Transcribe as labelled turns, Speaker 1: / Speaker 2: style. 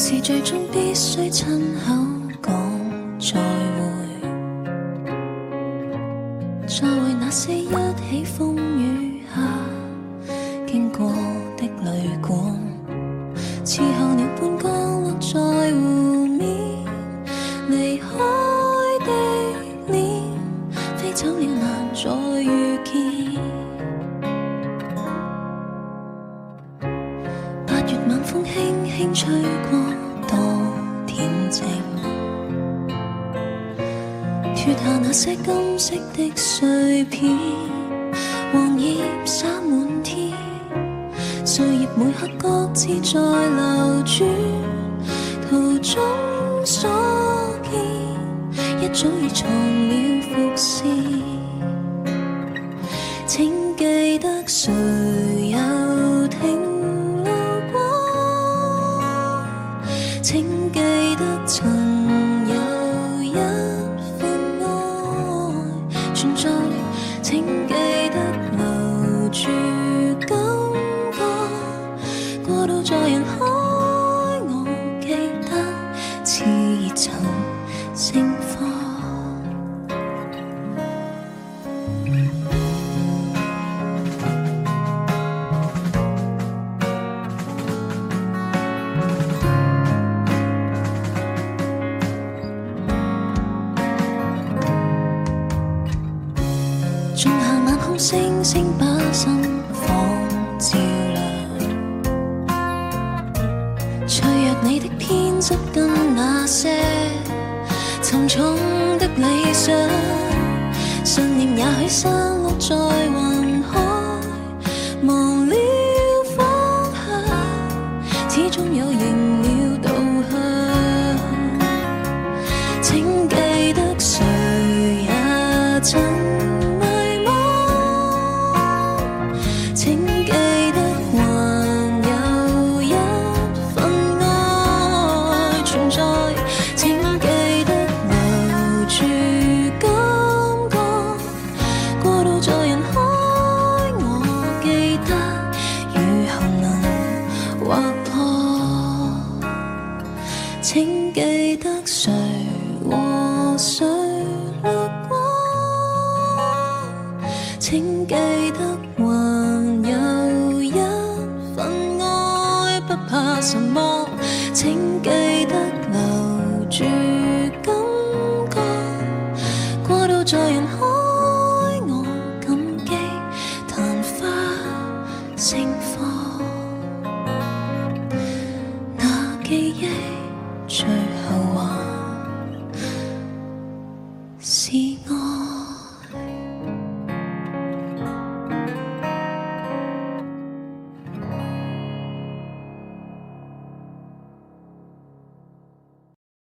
Speaker 1: 是最終必須親口講再會，再會那些一起風雨下經過的旅館，似候鳥般降落在湖面，離開的臉飛走了難再遇見。8月晚風輕輕吹過，多恬靜，脫下那些金色的碎片，黃葉灑滿天，歲月每刻各自在流轉，途中所見一早已藏了伏線。請記得誰又停留過，請記得曾有一份愛存在，請記得留住感覺，過渡在人海，我記得熾熱曾盛放。仲夏晚空星星把心房照亮，脆弱你的偏執跟那些沉重的理想，信念也許散落在雲海，忘了方向，始終有認了導向。請記得誰也曾請記得誰和誰掠過，請記得還有一份愛，不怕什麼。